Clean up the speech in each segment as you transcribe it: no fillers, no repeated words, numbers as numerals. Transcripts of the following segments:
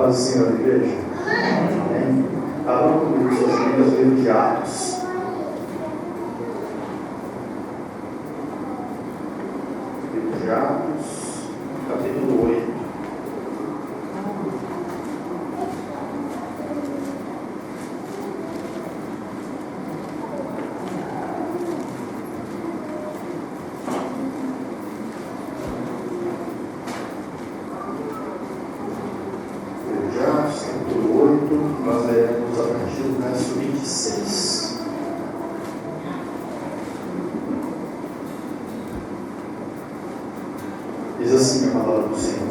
paz do Senhor, igreja. Amém. Abram comigo suas Bíblias no livro de Atos. Livro de Atos, capítulo 8. Nós leremos a partir do verso 26. Diz assim a palavra do Senhor.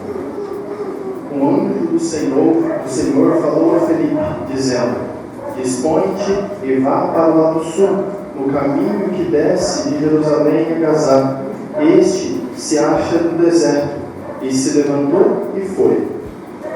Um anjo do Senhor falou a Felipe, dizendo: Dispõe-te e vá para o lado sul, no caminho que desce de Jerusalém a Gazá. Este se acha no deserto. E se levantou e foi.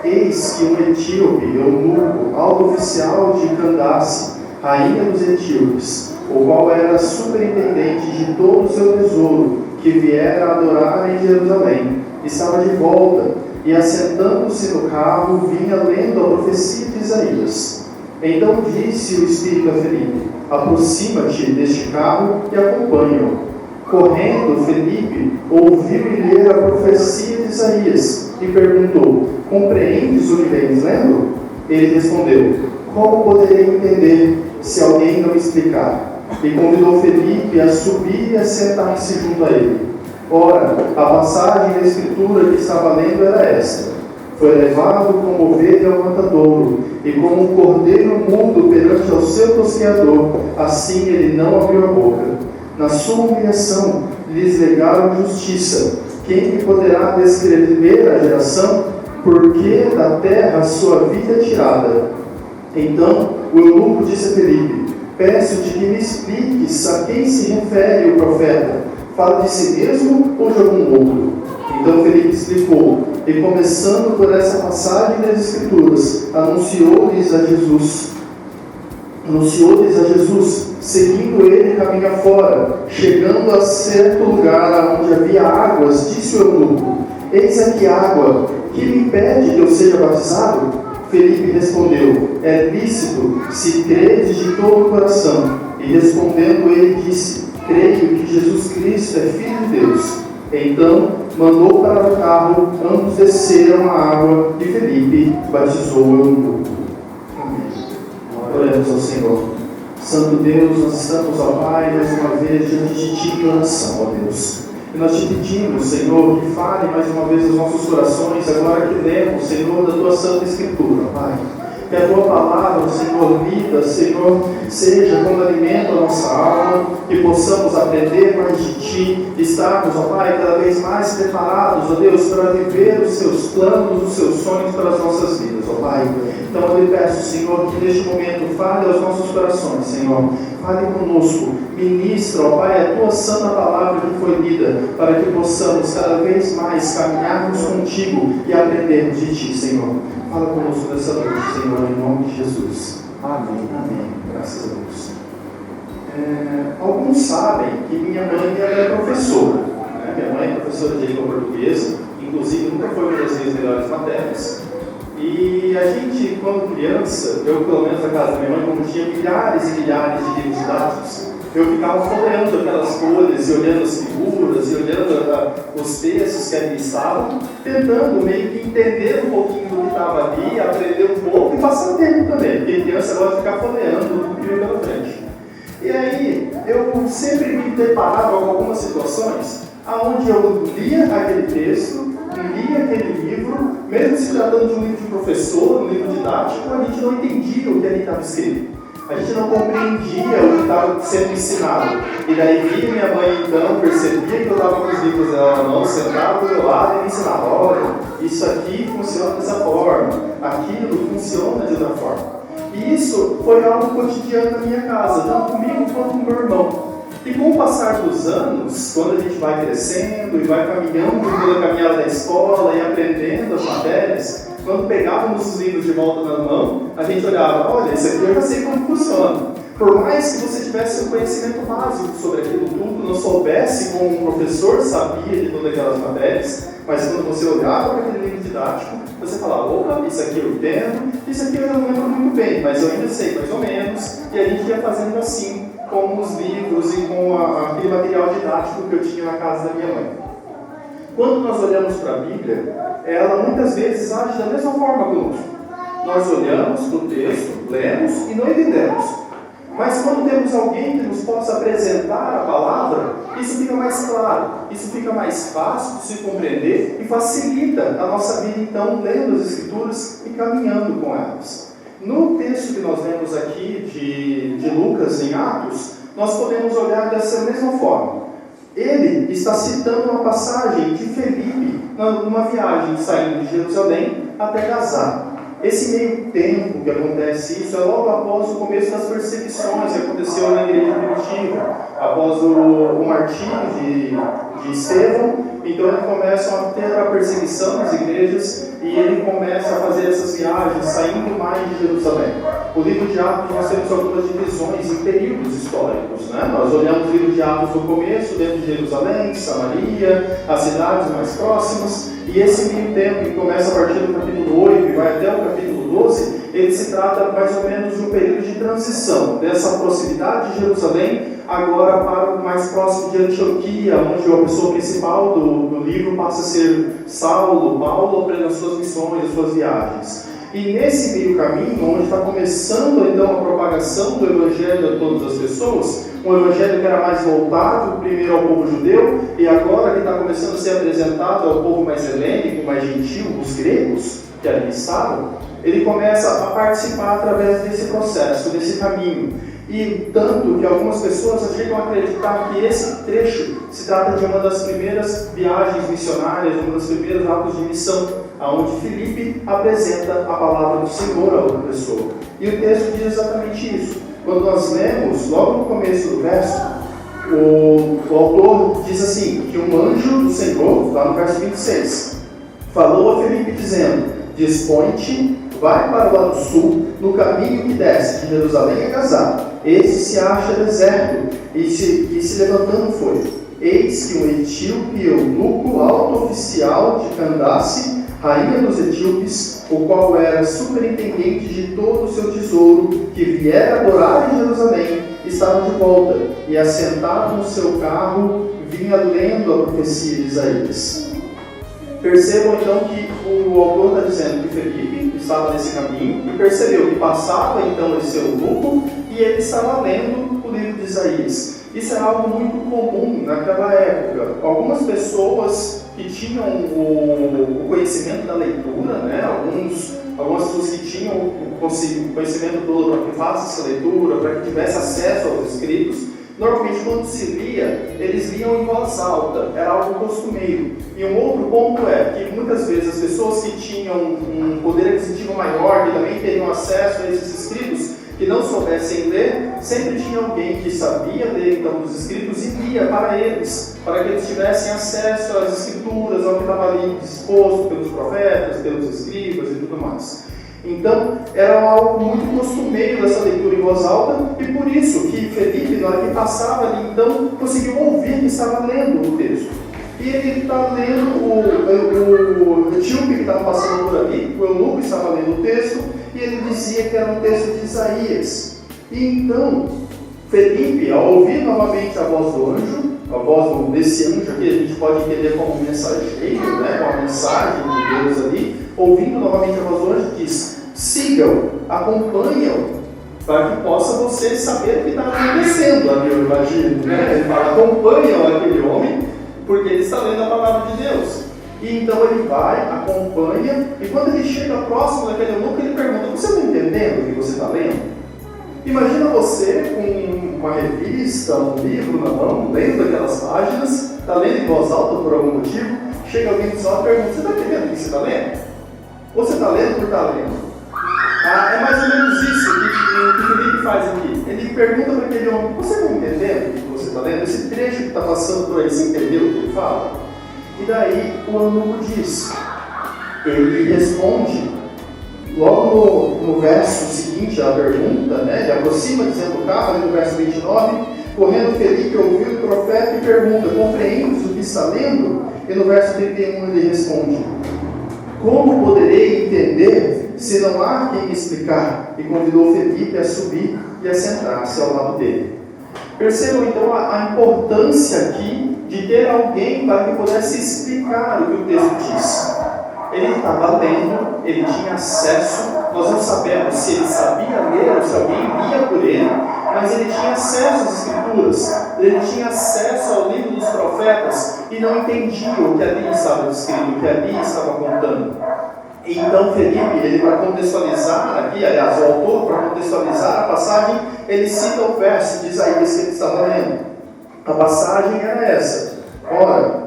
Eis que um etíope, eunuco, alto oficial de Candace, rainha dos etíopes, o qual era superintendente de todo o seu tesouro, que viera adorar em Jerusalém, estava de volta, e assentando-se no carro, vinha lendo a profecia de Isaías. Então disse o Espírito a Felipe: Aproxima-te deste carro e acompanha-o. Correndo, Felipe ouviu-lhe ler a profecia de Isaías e perguntou: Compreendes o que vens lendo? Ele respondeu: Como poderei entender se alguém não explicar? E convidou Felipe a subir e a sentar-se junto a ele. Ora, a passagem da Escritura que estava lendo era esta: Foi levado como ovelha ao matadouro, e como um cordeiro mudo perante ao seu tosqueador, assim ele não abriu a boca. Na sua humilhação lhes legaram justiça. Quem me poderá descrever a geração? Porque da terra sua vida é tirada. Então o eunuco disse a Felipe: Peço-te que me expliques a quem se refere o profeta. Fala de si mesmo ou de algum outro? Então Felipe explicou, e começando por essa passagem das Escrituras, anunciou-lhes a Jesus, seguindo ele caminho afora. Chegando a certo lugar onde havia águas, disse o eunuco: Eis aqui água, que me impede que eu seja batizado? Felipe respondeu: É lícito, se credes de todo o coração. E respondendo ele disse: Creio que Jesus Cristo é Filho de Deus. Então mandou para o carro, ambos desceram a água e Felipe batizou o eunuco. Oremos ao Senhor. Santo Deus, nós estamos, ó Pai, mais uma vez diante de Ti em oração, ó Deus. E nós te pedimos, Senhor, que fale mais uma vez os nossos corações, agora que lemos, Senhor, da Tua Santa Escritura, Pai. Que a Tua palavra, Senhor, vida, Senhor, seja como alimento à nossa alma, que possamos aprender mais de Ti, estarmos, ó Pai, cada vez mais preparados, ó Deus, para viver os Seus planos, os Seus sonhos para as nossas vidas, ó Pai. Então eu lhe peço, Senhor, que neste momento fale aos nossos corações, Senhor. Fale conosco, ministra, ó Pai, a Tua santa palavra que foi lida, para que possamos cada vez mais caminharmos contigo e aprendermos de Ti, Senhor. Fala conosco nessa noite, Senhor, em nome de Jesus. Amém. Amém. Graças a Deus. Alguns sabem que minha mãe é professora. Né? Minha mãe é professora de língua portuguesa, inclusive nunca foi uma das minhas melhores matérias. E a gente, quando criança, eu pelo menos na casa da minha mãe, como tinha milhares e milhares de livros didáticos, eu ficava folheando aquelas folhas e olhando as figuras e olhando os textos que ali estavam, tentando meio que entender um pouquinho do que estava ali, aprender um pouco e passar tempo também, porque criança gosta de ficar folheando tudo que vem pela frente. E aí, eu sempre me deparava com algumas situações onde eu lia aquele texto, lia aquele livro, mesmo se tratando de um livro de professor, um livro didático, a gente não entendia o que ali estava escrito. A gente não compreendia o que estava sendo ensinado. E daí via minha mãe então, percebia que eu estava com os livros dela na mão, sentava do meu lado e me ensinava: olha, isso aqui funciona dessa forma, aquilo funciona de outra forma. E isso foi algo cotidiano na minha casa, tanto comigo quanto com meu irmão. E com o passar dos anos, quando a gente vai crescendo e vai caminhando pela caminhada da escola e aprendendo as matérias, quando pegávamos os livros de volta na mão, a gente olhava, olha, esse aqui eu já sei como funciona. Por mais que você tivesse um conhecimento básico sobre aquilo tudo, não soubesse como um professor sabia de todas aquelas matérias, mas quando você olhava para aquele livro didático, você falava, opa, isso aqui eu entendo, isso aqui eu não lembro muito bem, mas eu ainda sei mais ou menos, e a gente ia fazendo assim, com os livros e com aquele material didático que eu tinha na casa da minha mãe. Quando nós olhamos para a Bíblia, ela muitas vezes age da mesma forma conosco. Nós olhamos para o texto, lemos e não entendemos. Mas quando temos alguém que nos possa apresentar a palavra, isso fica mais claro, isso fica mais fácil de se compreender e facilita a nossa vida, então, lendo as Escrituras e caminhando com elas. No texto que nós lemos aqui de Lucas em Atos, nós podemos olhar dessa mesma forma. Ele está citando uma passagem de Felipe numa viagem saindo de Jerusalém até Gazá. Esse meio tempo que acontece isso é logo após o começo das perseguições que aconteceu na igreja primitiva, após o martírio de Estevão. Então eles começam a ter a perseguição nas igrejas e ele começa a fazer essas viagens, saindo mais de Jerusalém. O livro de Atos nós temos algumas divisões em períodos históricos, né? Nós olhamos o livro de Atos no começo, dentro de Jerusalém, Samaria, as cidades mais próximas, e esse meio tempo, que começa a partir do capítulo 8 e vai até o capítulo 12, ele se trata mais ou menos de um período de transição, dessa proximidade de Jerusalém, agora para o mais próximo de Antioquia, onde a pessoa principal do livro passa a ser Paulo, aprendendo as suas missões, as suas viagens. E nesse meio caminho, onde está começando então a propagação do Evangelho a todas as pessoas, um Evangelho que era mais voltado primeiro ao povo judeu, e agora que está começando a ser apresentado ao povo mais helênico, mais gentil, os gregos que ali estavam, ele começa a participar através desse processo, desse caminho. E tanto que algumas pessoas chegam a acreditar que esse trecho se trata de uma das primeiras viagens missionárias, uma das primeiras atos de missão, onde Filipe apresenta a palavra do Senhor a outra pessoa. E o texto diz exatamente isso. Quando nós lemos, logo no começo do verso, o autor diz assim, que um anjo do Senhor, lá no verso 26, falou a Filipe dizendo, dispõe-te, vai para o lado sul, no caminho que desce de Jerusalém a Gazá. Esse se acha deserto, e se levantando foi. Eis que um etíope eunuco, alto oficial de Candace, rainha dos etíopes, o qual era superintendente de todo o seu tesouro, que viera adorar em Jerusalém, estava de volta, e assentado no seu carro, vinha lendo a profecia de Isaías. Percebam então que o autor está dizendo que Felipe estava nesse caminho e percebeu que passava então esse eunuco e ele estava lendo o livro de Isaías. Isso é algo muito comum naquela época. Algumas pessoas que tinham o conhecimento da leitura, né? Algumas pessoas que tinham o conhecimento todo para que faça essa leitura, para que tivesse acesso aos escritos, normalmente quando se lia, eles liam em voz alta, era algo costumeiro. E um outro ponto é que muitas vezes as pessoas que tinham um poder aquisitivo maior, que também teriam acesso a esses escritos, que não soubessem ler, sempre tinha alguém que sabia ler então os escritos e lia para eles, para que eles tivessem acesso às escrituras, ao que estava ali disposto pelos profetas, pelos escribas e tudo mais. Então, era algo muito costumeiro dessa leitura em voz alta, e por isso que Felipe, na hora que passava ali, então, conseguiu ouvir que estava lendo o texto. E ele está lendo, o etíope que estava passando por ali, o eunuco estava lendo o texto, e ele dizia que era um texto de Isaías. E então, Felipe, ao ouvir novamente a voz do anjo, a voz desse anjo aqui, a gente pode entender como um mensageiro, né, com a mensagem de Deus ali, ouvindo novamente a voz do anjo, diz, sigam, acompanham, para que possa você saber o que está acontecendo ali, eu imagino. Né? Ele fala, acompanham aquele homem, porque ele está lendo a palavra de Deus. E então ele vai, acompanha, e quando ele chega próximo daquele eunuco, ele pergunta, você está entendendo o que você está lendo? Imagina você com uma revista, um livro na mão, lendo aquelas páginas, está lendo em voz alta por algum motivo, chega alguém do seu lado e pergunta, você está entendendo o que você está lendo? Ou você está lendo por estar lendo? É mais ou menos isso o Felipe faz aqui? Ele pergunta para aquele homem: você está entendendo o que você está lendo? Esse trecho que está passando por aí, você entendeu o que ele fala? E daí o eunuco diz, ele responde, logo no verso seguinte à pergunta, né, ele aproxima dizendo o carro, ali no verso 29, correndo Felipe ouviu o profeta e pergunta: compreendes o que está lendo? E no verso 31 ele responde: como poderei entender se não há quem me explicar? E convidou Felipe a subir e a sentar-se ao lado dele. Percebam então a importância aqui de ter alguém para que pudesse explicar o que o texto diz. Ele estava lendo, ele tinha acesso, nós não sabemos se ele sabia ler ou se alguém lia por ele, mas ele tinha acesso às Escrituras, ele tinha acesso ao livro dos profetas e não entendia o que ali estava escrito, o que ali estava contando. Então Felipe, ele para contextualizar aqui, aliás, o autor, para contextualizar a passagem, ele cita o verso de Isaías que ele estava lendo. A passagem era essa. Ora,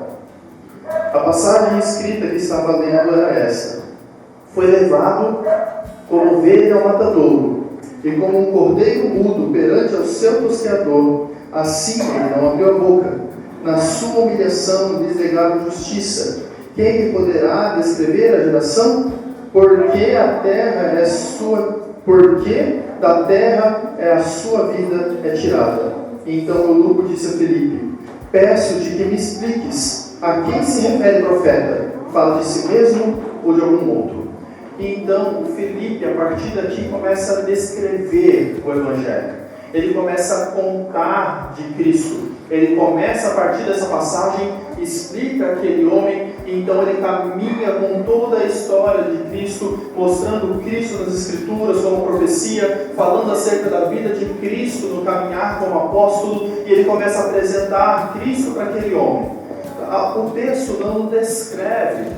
a passagem escrita que estava lendo era esta: foi levado como ovelha ao matadouro, e como um cordeiro mudo perante o seu tosqueador, assim ele não abriu a boca. Na sua humilhação lhes negaram justiça. Quem lhe poderá descrever a geração? Porque a terra é sua, porque da terra a sua vida é tirada. Então o eunuco disse a Felipe: peço-te que me expliques a quem se refere o profeta. Fala de si mesmo ou de algum outro? Então o Felipe, a partir daqui, começa a descrever o Evangelho. Ele começa a contar de Cristo. Ele começa, a partir dessa passagem, explica aquele homem, então ele caminha com toda a história de Cristo, mostrando Cristo nas Escrituras como profecia, falando acerca da vida de Cristo no caminhar como apóstolo, e ele começa a apresentar Cristo para aquele homem. O texto não descreve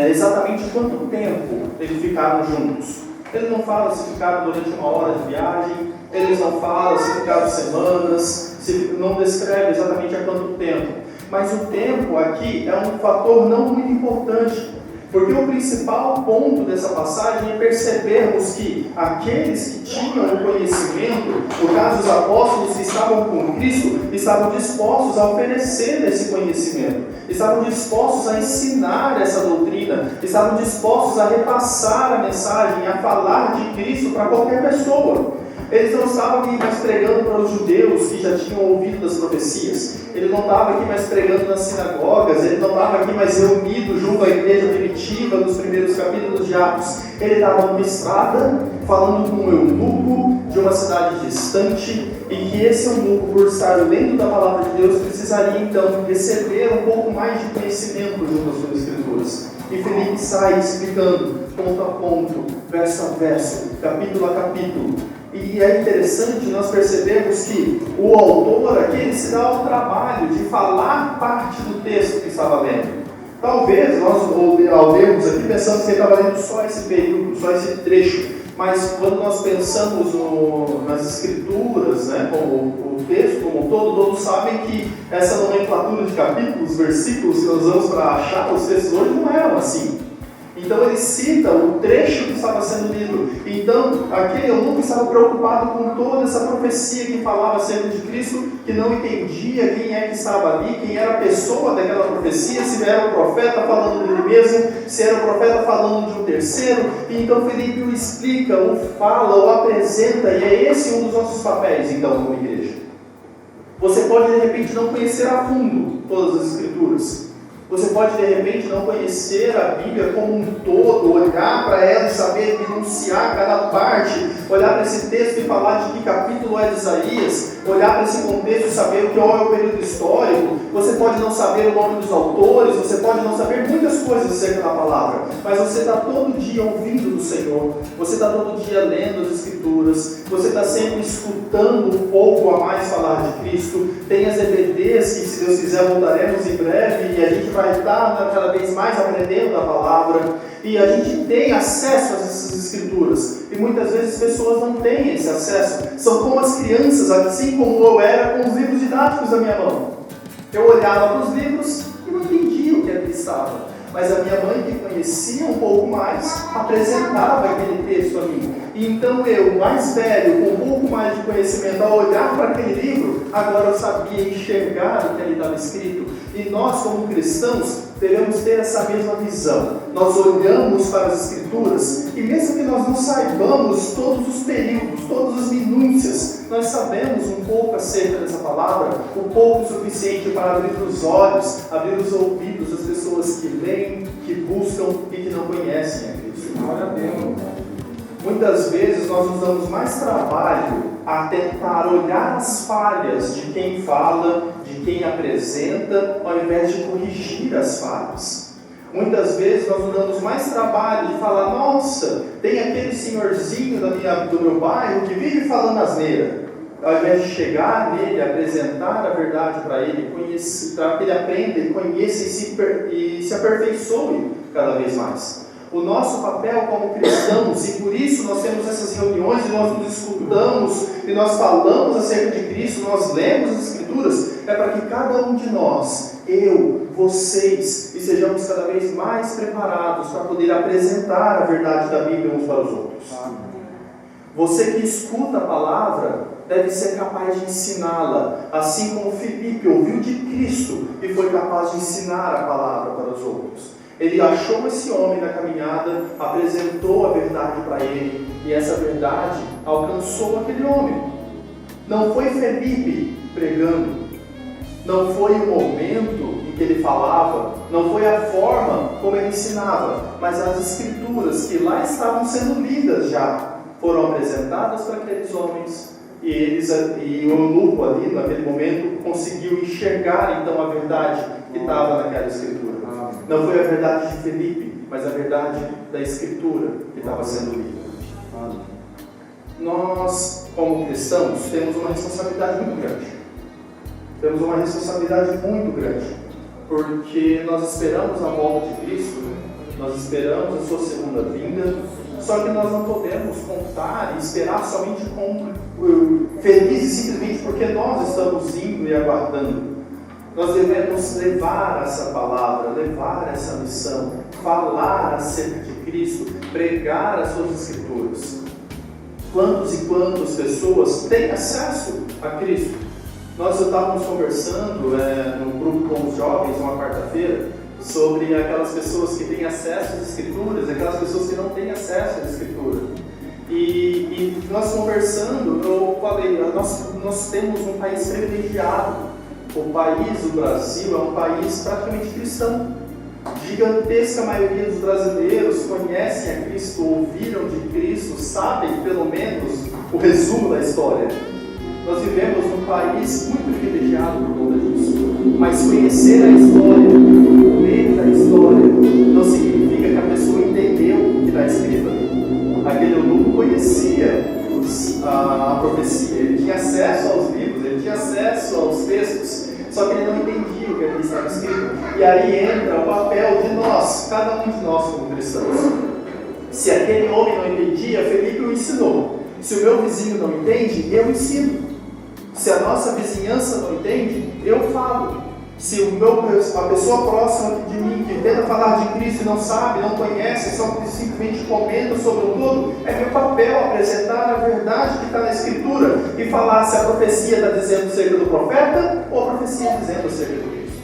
exatamente quanto tempo eles ficaram juntos. Ele não fala se ficaram durante 1 hora de viagem, eles não falam se ficaram semanas, não descreve exatamente há quanto tempo. Mas o tempo aqui é um fator não muito importante, porque o principal ponto dessa passagem é percebermos que aqueles que tinham o conhecimento, no caso os apóstolos que estavam com Cristo, estavam dispostos a oferecer esse conhecimento, estavam dispostos a ensinar essa doutrina, estavam dispostos a repassar a mensagem, a falar de Cristo para qualquer pessoa. Eles não estavam aqui mais pregando para os judeus que já tinham ouvido das profecias. Ele não estava aqui mais pregando nas sinagogas. Ele não estava aqui mais reunido junto à igreja primitiva dos primeiros capítulos de Atos. Ele estava numa estrada, falando com um eunuco de uma cidade distante, e que esse eunuco, por estar lendo da palavra de Deus, precisaria então receber um pouco mais de conhecimento junto às suas Escrituras. E Felipe sai explicando, ponto a ponto, verso a verso, capítulo a capítulo. E é interessante nós percebermos que o autor aqui ele se dá o trabalho de falar parte do texto que estava lendo. Talvez nós, ao lermos aqui, pensamos que ele estava lendo só esse período, só esse trecho. Mas quando nós pensamos nas Escrituras, né, como o texto como um todo, todos sabem que essa nomenclatura de capítulos, versículos que nós usamos para achar os textos hoje não eram assim. Então ele cita o trecho que estava sendo lido. Então aquele eunuco estava preocupado com toda essa profecia que falava acerca de Cristo, que não entendia quem é que estava ali, quem era a pessoa daquela profecia, se era o profeta falando dele mesmo, se era o profeta falando de um terceiro. E então Felipe o explica, o fala, o apresenta, e é esse um dos nossos papéis então como igreja. Você pode de repente não conhecer a fundo todas as Escrituras. Você pode, de repente, não conhecer a Bíblia como um todo, olhar para ela e saber denunciar cada parte, olhar para esse texto e falar de que capítulo é de Isaías, olhar para esse contexto e saber qual é o período histórico. Você pode não saber o nome dos autores, você pode não saber muitas coisas acerca da palavra, mas você está todo dia ouvindo do Senhor, você está todo dia lendo as Escrituras, você está sempre escutando um pouco a mais falar de Cristo. Tem as EBDs que, se Deus quiser, voltaremos em breve, e a gente vai estar cada vez mais aprendendo da palavra, e a gente tem acesso a essas Escrituras, e muitas vezes as pessoas não têm esse acesso. São como as crianças, assim como eu era com os livros didáticos da minha mão. Eu olhava para os livros e não entendia o que ali estava. mas a minha mãe, que conhecia um pouco mais, apresentava aquele texto a mim. E então eu, mais velho, com um pouco mais de conhecimento, ao olhar para aquele livro, agora eu sabia enxergar o que ali estava escrito. E nós, como cristãos, devemos ter essa mesma visão. Nós olhamos para as Escrituras e mesmo que nós não saibamos todos os períodos, todas as minúcias, nós sabemos um pouco acerca dessa palavra, um pouco suficiente para abrir os olhos, abrir os ouvidos das pessoas que leem, que buscam e que não conhecem a Cristo. Glória a Deus. Muitas vezes nós nos damos mais trabalho a tentar olhar as falhas de quem fala, de quem apresenta, ao invés de corrigir as falhas. Muitas vezes nós nos damos mais trabalho de falar: nossa, tem aquele senhorzinho do meu bairro que vive falando asneira, ao invés de chegar nele, apresentar a verdade para ele, para que ele aprenda e conheça e se aperfeiçoe cada vez mais. O nosso papel como cristãos, e por isso nós temos essas reuniões e nós nos escutamos e nós falamos acerca de Cristo, nós lemos as Escrituras, é para que cada um de nós, eu, vocês, estejamos cada vez mais preparados para poder apresentar a verdade da Bíblia uns para os outros. Você que escuta a palavra deve ser capaz de ensiná-la, assim como Filipe ouviu de Cristo e foi capaz de ensinar a palavra para os outros. Ele achou esse homem na caminhada, apresentou a verdade para ele, e essa verdade alcançou aquele homem. Não foi Felipe pregando, não foi o momento em que ele falava, não foi a forma como ele ensinava, mas as Escrituras que lá estavam sendo lidas já, foram apresentadas para aqueles homens, e o eunuco ali, naquele momento, conseguiu enxergar então a verdade que estava naquela Escritura. Não foi a verdade de Felipe, mas a verdade da Escritura que estava sendo lida. Nós, como cristãos, temos uma responsabilidade muito grande. Temos uma responsabilidade muito grande, porque nós esperamos a volta de Cristo, nós esperamos a sua segunda vinda, só que nós não podemos contar e esperar somente felizes simplesmente porque nós estamos indo e aguardando. Nós devemos levar essa palavra, levar essa missão, falar acerca de Cristo, pregar as suas Escrituras. Quantos e quantas pessoas têm acesso a Cristo? Nós estávamos conversando no grupo com os jovens, uma quarta-feira, sobre aquelas pessoas que têm acesso às Escrituras, aquelas pessoas que não têm acesso às Escrituras. E nós conversando, eu falei, nós temos um país privilegiado. O país, o Brasil, é um país praticamente cristão. Gigantesca maioria dos brasileiros conhecem a Cristo, ouviram de Cristo, sabem pelo menos o resumo da história. Nós vivemos num país muito privilegiado por conta disso. Mas conhecer a história, ler da história, não significa que a pessoa entendeu o que está escrito ali. Aquele eunuco conhecia a profecia, ele tinha acesso aos livros, ele tinha acesso aos textos, só que ele não entendia o que ali estava escrito. E aí entra o papel de nós, cada um de nós como cristãos. Se aquele homem não entendia, Felipe o ensinou. Se o meu vizinho não entende, eu ensino. Se a nossa vizinhança não entende, eu falo. Se a pessoa próxima de mim que tenta falar de Cristo e não sabe, não conhece, só simplesmente comenta sobre o todo, é meu papel apresentar a verdade que está na Escritura e falar se a profecia está dizendo acerca do profeta ou a profecia dizendo acerca do Cristo.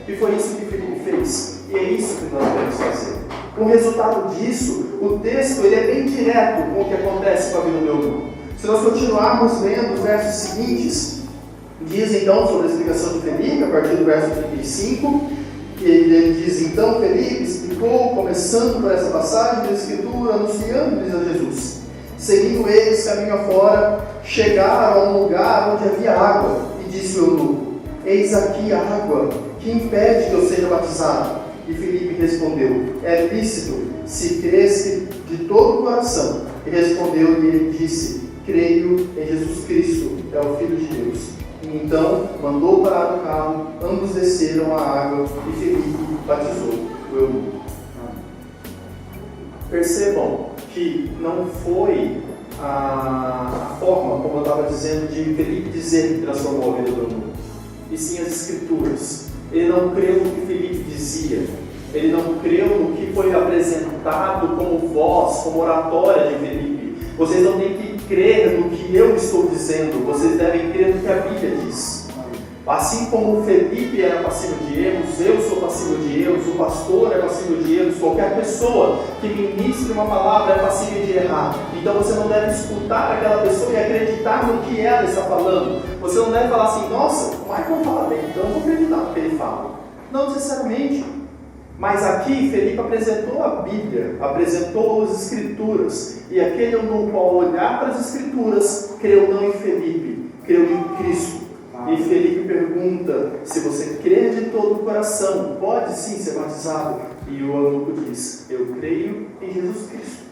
E foi isso que Filipe fez, e é isso que nós devemos fazer. O resultado disso, o texto ele é bem direto com o que acontece com a vida do eunuco. Se nós continuarmos lendo os versos seguintes, diz então sobre a explicação de Felipe, a partir do verso 35, que ele diz: então Felipe explicou, começando por essa passagem da Escritura, anunciando-lhes a Jesus. Seguindo eles, caminho afora, chegaram a um lugar onde havia água, e disse o eunuco: eis aqui a água, que impede que eu seja batizado? E Felipe respondeu: é lícito, se crês de todo o coração. E respondeu-lhe e ele disse: creio em Jesus Cristo, é o Filho de Deus. E então mandou parar o carro, ambos desceram a água e Felipe batizou o eunuco. Percebam que não foi a forma, como eu estava dizendo, de Felipe dizer que transformou a vida do eunuco, e sim as Escrituras. Ele não creu no que Felipe dizia, ele não creu no que foi apresentado como voz, como oratória de Felipe. Vocês não têm que crer no que eu estou dizendo, vocês devem crer no que a Bíblia diz. Assim como Felipe era passivo de erros, eu sou passivo de erros, o pastor é passivo de erros, qualquer pessoa que ministre uma palavra é passiva de errar. Então você não deve escutar aquela pessoa e acreditar no que ela está falando. Você não deve falar assim, nossa, o Michael fala bem, então eu vou acreditar no que ele fala. Não necessariamente. Mas aqui Felipe apresentou a Bíblia, apresentou as Escrituras, e aquele eunuco, ao olhar para as Escrituras, creu não em Felipe, creu em Cristo. E Felipe pergunta, se você crer de todo o coração, pode sim ser batizado? E o eunuco diz, eu creio em Jesus Cristo.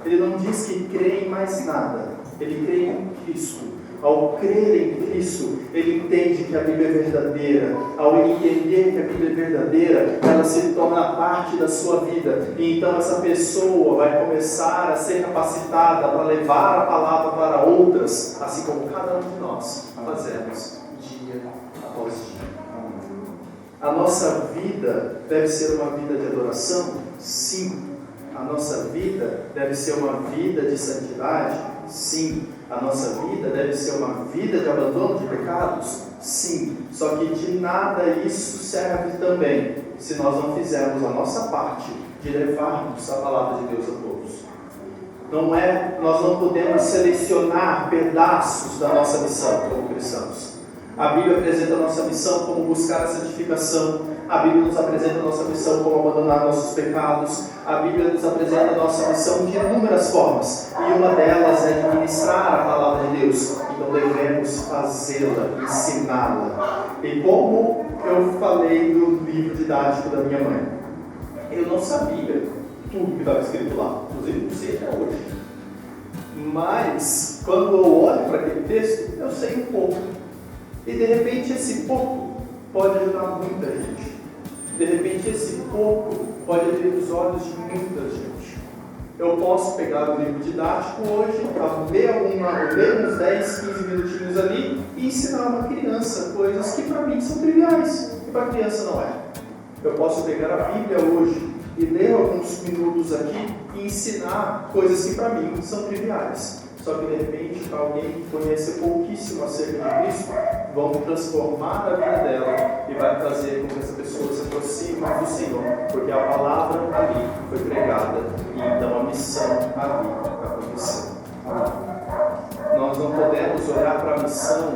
Ele não diz que crê em mais nada, ele crê em Cristo. Ao crer em Cristo, ele entende que a Bíblia é verdadeira. Ao entender que a Bíblia é verdadeira, ela se torna parte da sua vida. E então essa pessoa vai começar a ser capacitada para levar a palavra para outras, assim como cada um de nós fazemos dia após dia. A nossa vida deve ser uma vida de adoração? Sim. A nossa vida deve ser uma vida de santidade? Sim. A nossa vida deve ser uma vida de abandono de pecados? Sim. Só que de nada isso serve também se nós não fizermos a nossa parte de levarmos a palavra de Deus a todos. Nós não podemos selecionar pedaços da nossa missão como cristãos. A Bíblia apresenta a nossa missão como buscar a santificação. A Bíblia nos apresenta a nossa missão como abandonar nossos pecados. A Bíblia nos apresenta a nossa missão de inúmeras formas. E uma delas é de ministrar a palavra de Deus. Então devemos fazê-la, ensiná-la. E como eu falei no livro didático da minha mãe, eu não sabia tudo que estava escrito lá. Inclusive, não sei até hoje. Mas, quando eu olho para aquele texto, eu sei um pouco. E de repente esse pouco pode ajudar muita gente. De repente esse pouco pode abrir os olhos de muita gente. Eu posso pegar o livro didático hoje, ler uns 10, 15 minutinhos ali e ensinar uma criança coisas que para mim são triviais, e para a criança não é. Eu posso pegar a Bíblia hoje e ler alguns minutos aqui e ensinar coisas que para mim são triviais. Só que de repente, para alguém que conhece pouquíssimo acerca de Cristo, vão transformar a vida dela e vai fazer com que essa pessoa se aproxime do Senhor, porque a palavra ali foi pregada e então a missão ali aconteceu. Nós não podemos olhar para a missão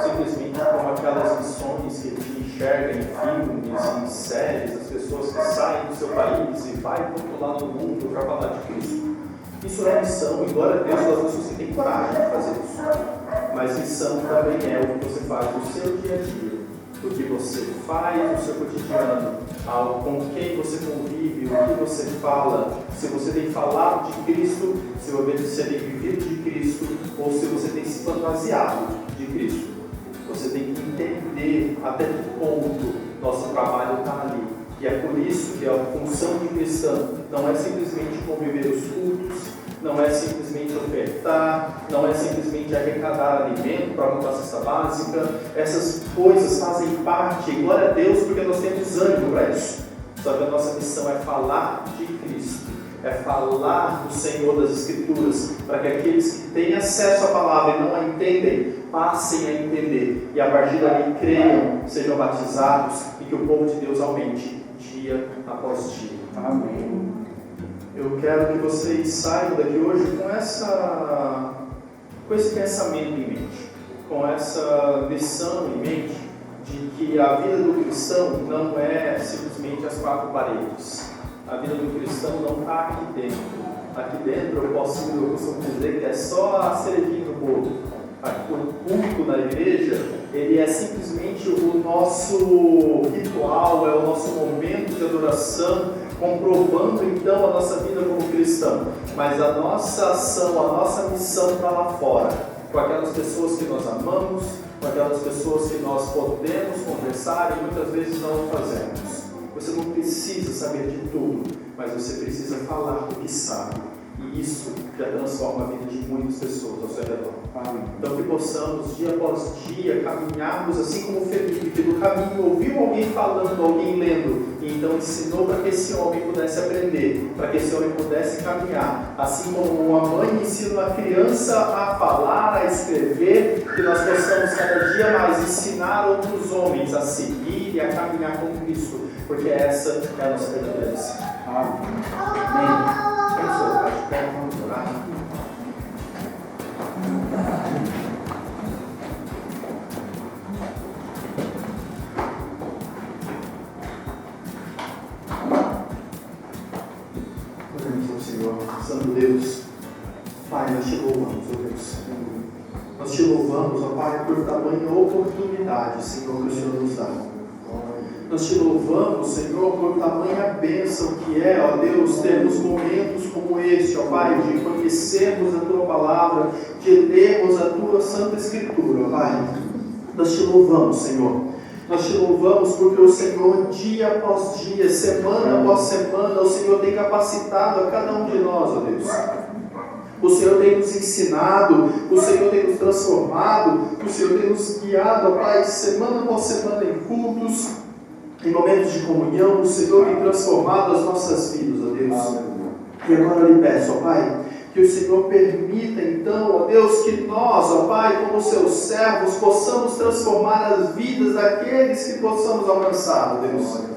simplesmente como aquelas missões que a gente enxerga em filmes, em séries, as pessoas que saem do seu país e vai para outro lado do mundo para falar de Cristo. Isso é missão, e glória a Deus, as pessoas que têm coragem de fazer isso. Mas missão também é o que você faz no seu dia a dia, o que você faz no seu cotidiano, com quem você convive, o que você fala, se você tem falado de Cristo, se você tem vivido de Cristo, ou se você tem se fantasiado de Cristo. Você tem que entender até que ponto nosso trabalho está ali. E é por isso que a função de cristão não é simplesmente conviver os cultos, não é simplesmente ofertar, não é simplesmente arrecadar alimento para montar a cesta básica. Essas coisas fazem parte, e glória a Deus, porque nós temos ânimo para isso. Só que a nossa missão é falar de Cristo, é falar do Senhor das Escrituras, para que aqueles que têm acesso à palavra e não a entendem, passem a entender, e a partir dali creiam, sejam batizados, e que o povo de Deus aumente dia após dia. Amém. Eu quero que vocês saiam daqui hoje com esse pensamento em mente, com essa lição em mente, de que a vida do cristão não é simplesmente as quatro paredes. A vida do cristão não está aqui dentro. Aqui dentro eu costumo dizer que é só a cerejinha no bolo. O culto na igreja, ele é simplesmente o nosso ritual, é o nosso momento de adoração, comprovando então a nossa vida como cristão. Mas a nossa ação, a nossa missão está lá fora, com aquelas pessoas que nós amamos, com aquelas pessoas que nós podemos conversar e muitas vezes não fazemos. Você não precisa saber de tudo, mas você precisa falar do que sabe. E isso já transforma a vida de muitas pessoas ao seu redor. Então que possamos, dia após dia, caminharmos assim como Felipe, que no caminho ouviu alguém falando, alguém lendo, e então ensinou para que esse homem pudesse aprender, para que esse homem pudesse caminhar. Assim como uma mãe ensina uma criança a falar, a escrever, que nós possamos cada dia mais ensinar outros homens a seguir e a caminhar com Cristo, porque essa é a nossa verdadeira missão. Amém. Vamos orar. Oremos ao Senhor, Santo Deus. Pai, nós te louvamos, ó Deus. Nós te louvamos, ó Pai, por tamanha oportunidade, Senhor, que o Senhor nos dá. Nós te louvamos, Senhor, por tamanha bênção que é, ó Deus, termos momentos como este, ó Pai, de conhecermos a Tua Palavra, de lermos a Tua Santa Escritura, ó Pai. Nós te louvamos, Senhor. Nós te louvamos porque o Senhor, dia após dia, semana após semana, o Senhor tem capacitado a cada um de nós, ó Deus. O Senhor tem nos ensinado, o Senhor tem nos transformado, o Senhor tem nos guiado, ó Pai, semana após semana em cultos, em momentos de comunhão. O Senhor tem transformado as nossas vidas, ó Deus. E agora eu lhe peço, ó Pai, que o Senhor permita então, ó Deus, que nós, ó Pai, como seus servos, possamos transformar as vidas daqueles que possamos alcançar, ó Deus.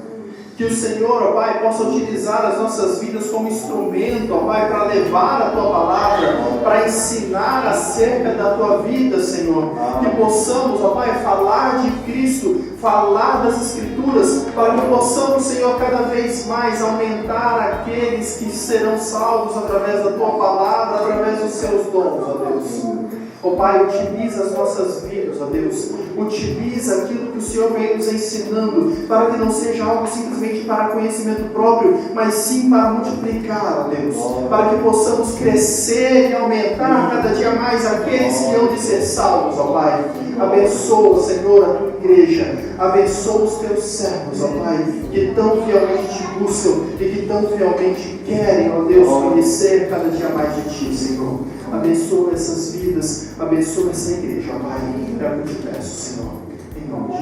Que o Senhor, ó Pai, possa utilizar as nossas vidas como instrumento, ó Pai, para levar a Tua palavra, para ensinar acerca da Tua vida, Senhor. Que possamos, ó Pai, falar de Cristo, falar das Escrituras, para que possamos, Senhor, cada vez mais aumentar aqueles que serão salvos através da Tua palavra, através dos Seus dons, ó Deus. Ó Pai, utiliza as nossas vidas, ó Deus. Utiliza aquilo que o Senhor vem nos ensinando, para que não seja algo simplesmente para conhecimento próprio, mas sim para multiplicar, ó Deus. Para que possamos crescer e aumentar cada dia mais aqueles que hão de ser salvos, ó Pai. Abençoa, Senhor, a Tua igreja. Abençoa os Teus servos, ó Pai, que tão fielmente te buscam e que tão fielmente querem, ó Deus, conhecer cada dia mais de Ti, Senhor. Abençoa essas vidas, abençoa essa igreja, ó Pai. É o que eu te peço, Senhor, em nome de